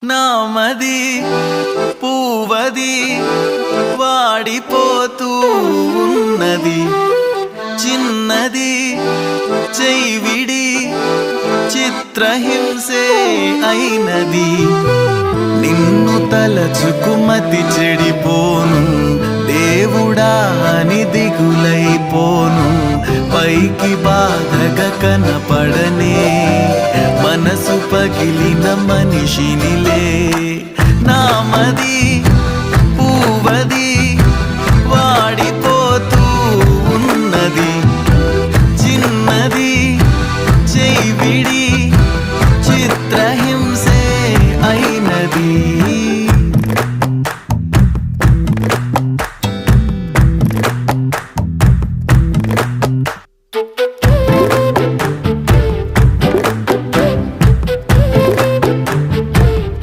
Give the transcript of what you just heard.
నామది పూవది వాడిపోతూ ఉన్నది, చిన్నది చైవిడి చిత్రహింసే అయినది. నిన్ను తలచుకుమతి చెడిపోను, దేవుడా అని దిగులైపోను. పైకి బాధగా కనపడనే మనసు పగిలిన మనిషినిలే. నామది పూవది వాడిపోతూ ఉన్నది, చిన్నది చైవిడి చిత్రహింసే అయినది.